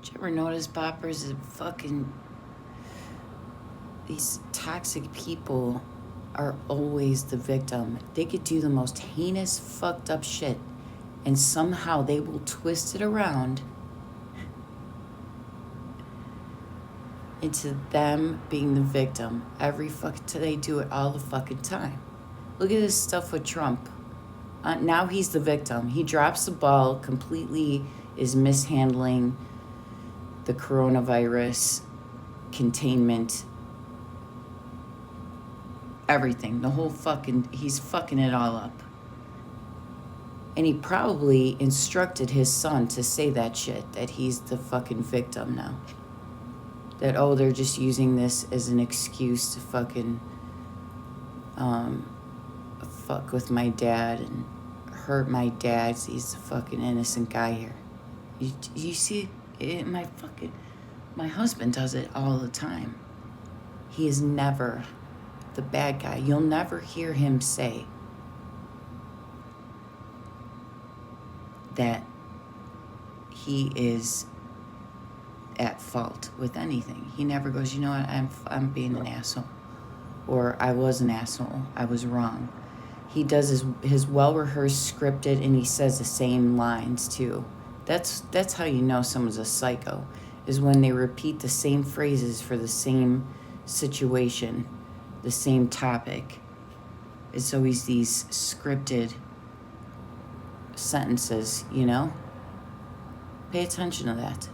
Did you ever notice, boppers, that fucking these toxic people are always the victim? They could do the most heinous, fucked up shit, and somehow they will twist it around into them being the victim. They do it all the fucking time. Look at this stuff with Trump. Now he's the victim. He drops the ball completely, is mishandling the coronavirus containment, everything. He's fucking it all up. And he probably instructed his son to say that shit, that he's the fucking victim now. That, oh, they're just using this as an excuse to fucking fuck with my dad and hurt my dad. He's the fucking innocent guy here. You see, my husband does it all the time. He is never the bad guy. You'll never hear him say that he is at fault with anything. He never goes, you know what, I'm being an asshole, or I was an asshole, I was wrong. He does his well-rehearsed, scripted, and he says the same lines too. That's how you know someone's a psycho, is when they repeat the same phrases for the same situation, the same topic. It's always these scripted sentences, you know? Pay attention to that.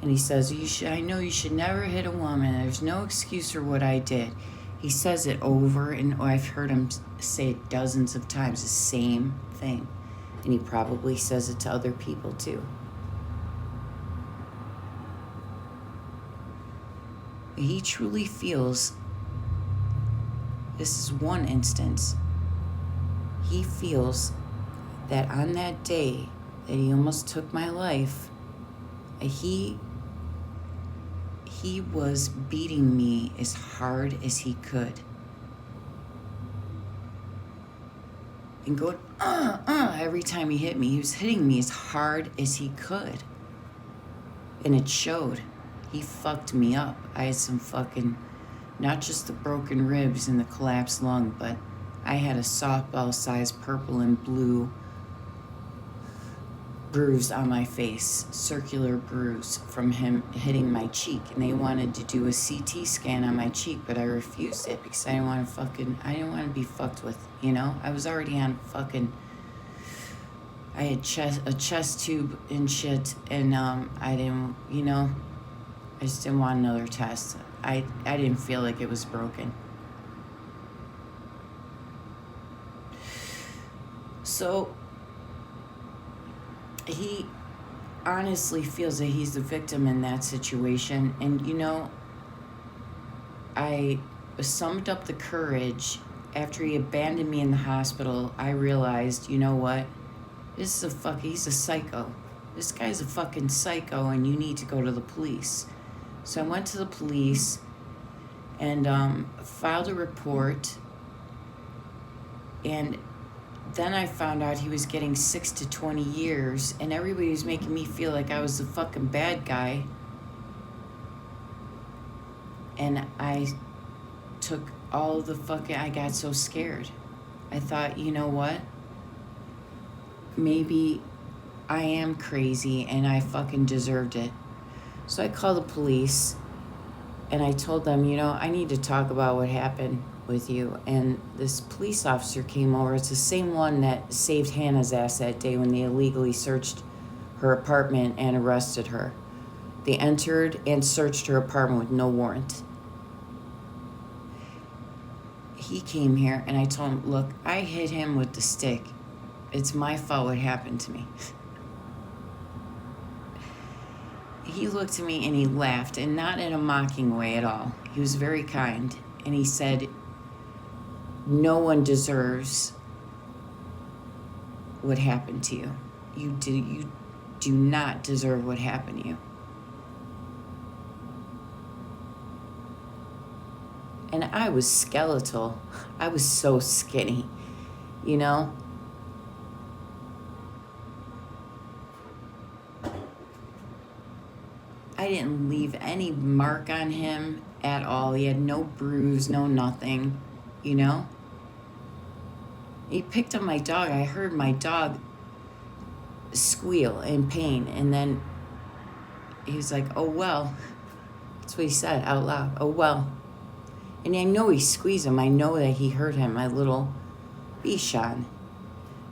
And he says, I know you should never hit a woman. There's no excuse for what I did. He says it over, and I've heard him say it dozens of times, the same thing. And he probably says it to other people too. He truly feels, this is one instance, he feels that on that day that he almost took my life, he was beating me as hard as he could. And going, every time he hit me. He was hitting me as hard as he could. And it showed. He fucked me up. I had some fucking, not just the broken ribs and the collapsed lung, but I had a softball-sized purple and blue bruise on my face, circular bruise from him hitting my cheek. And they wanted to do a CT scan on my cheek, but I refused it because I didn't want to be fucked with, you know? I was already on fucking, I had a chest tube and shit, and I didn't, you know, I just didn't want another test. I didn't feel like it was broken. So he honestly feels that he's the victim in that situation. And, you know, I summed up the courage after he abandoned me in the hospital. I realized, you know what? He's a psycho. This guy's a fucking psycho, and you need to go to the police. So I went to the police and filed a report. And then I found out he was getting 6 to 20 years, and everybody was making me feel like I was the fucking bad guy. And I took all the I got so scared. I thought, you know what? Maybe I am crazy and I fucking deserved it. So I called the police and I told them, you know, I need to talk about what happened with you. And this police officer came over. It's the same one that saved Hannah's ass that day when they illegally searched her apartment and arrested her. They entered and searched her apartment with no warrant. He came here and I told him, look, I hit him with the stick. It's my fault what happened to me. He looked at me and he laughed, and not in a mocking way at all. He was very kind. And he said, no one deserves what happened to you. You do not deserve what happened to you. And I was skeletal. I was so skinny, you know? I didn't leave any mark on him at all. He had no bruise, no nothing, you know? He picked up my dog. I heard my dog squeal in pain. And then he was like, oh, well. That's what he said out loud. Oh, well. And I know he squeezed him. I know that he hurt him, my little Bichon.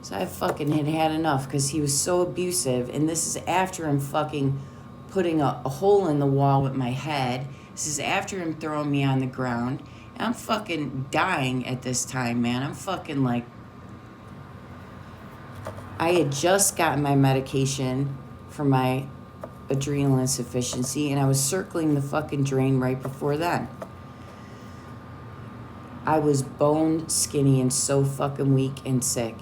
So I fucking had enough because he was so abusive. And this is after him fucking putting a hole in the wall with my head. This is after him throwing me on the ground. And I'm fucking dying at this time, man. I'm fucking like... I had just gotten my medication for my adrenal insufficiency, and I was circling the fucking drain right before then. I was bone skinny and so fucking weak and sick.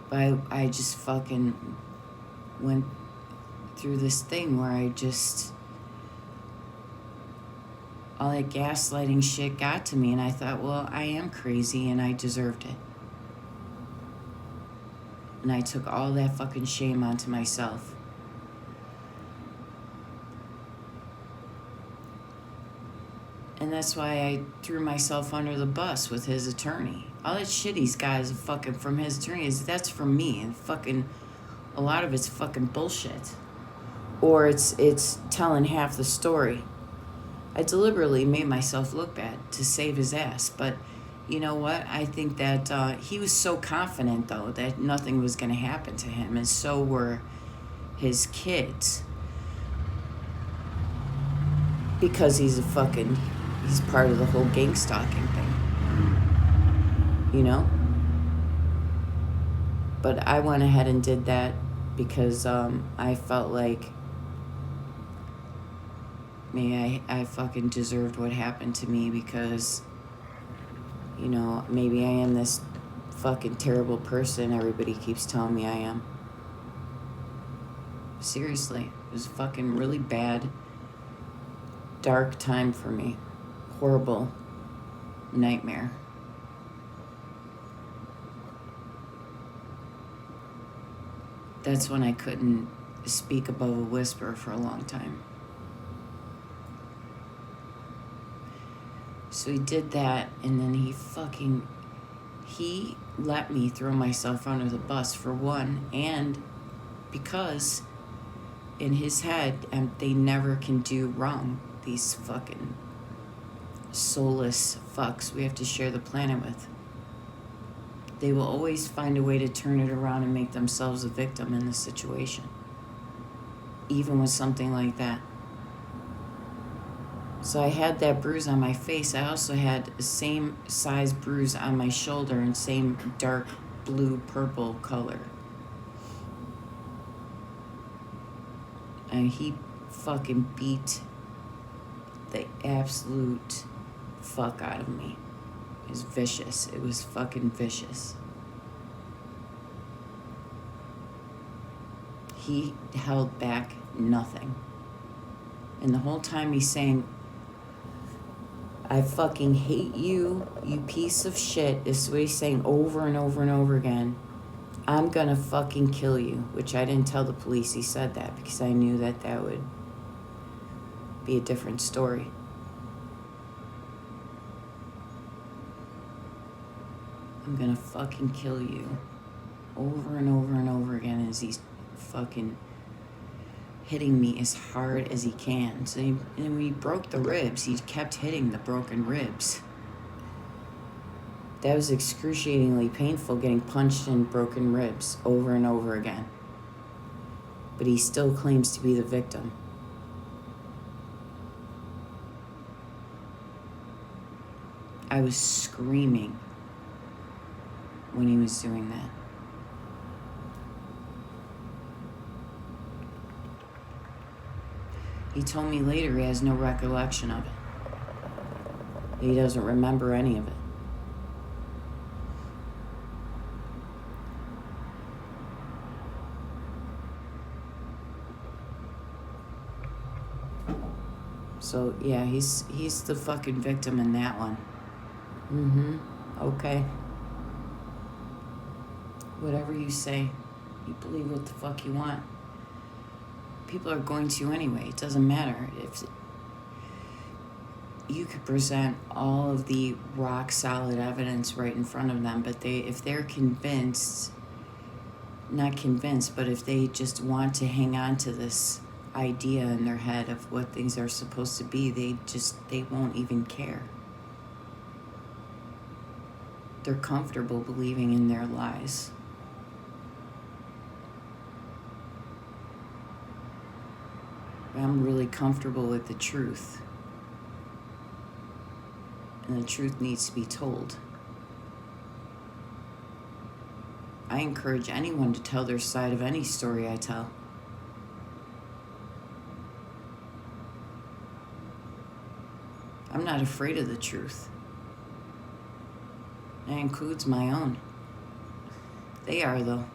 But I just fucking went through this thing where I just... all that gaslighting shit got to me, and I thought, well, I am crazy and I deserved it. And I took all that fucking shame onto myself. And that's why I threw myself under the bus with his attorney. All that shit he's got is fucking from his attorney. That's from me. And fucking, a lot of it's fucking bullshit. Or it's telling half the story. I deliberately made myself look bad to save his ass. But you know what? I think that he was so confident, though, that nothing was going to happen to him. And so were his kids. Because he's part of the whole gang stalking thing. You know? But I went ahead and did that because I felt like maybe I fucking deserved what happened to me because, you know, maybe I am this fucking terrible person everybody keeps telling me I am. Seriously, it was fucking really bad, dark time for me. Horrible nightmare. That's when I couldn't speak above a whisper for a long time. So he did that, and then he let me throw myself under the bus for one, and because in his head, they never can do wrong. These fucking soulless fucks we have to share the planet with. They will always find a way to turn it around and make themselves a victim in this situation. Even with something like that. So I had that bruise on my face. I also had the same size bruise on my shoulder and same dark blue purple color. And he fucking beat the absolute fuck out of me. It was vicious. It was fucking vicious. He held back nothing. And the whole time he's saying, I fucking hate you, you piece of shit. This is what he's saying over and over and over again. I'm gonna fucking kill you. Which I didn't tell the police he said that because I knew that that would be a different story. I'm gonna fucking kill you. Over and over and over again as he's fucking hitting me as hard as he can. So and when he broke the ribs, he kept hitting the broken ribs. That was excruciatingly painful, getting punched in broken ribs over and over again. But he still claims to be the victim. I was screaming when he was doing that. He told me later he has no recollection of it. He doesn't remember any of it. So yeah, he's the fucking victim in that one. Okay. whatever you say, you believe what the fuck you want. People are going to anyway. It doesn't matter. If you could present all of the rock solid evidence right in front of them, but if they're convinced, not convinced, but if they just want to hang on to this idea in their head of what things are supposed to be, they won't even care. They're comfortable believing in their lies. I'm really comfortable with the truth. And the truth needs to be told. I encourage anyone to tell their side of any story I tell. I'm not afraid of the truth. That includes my own. They are, though.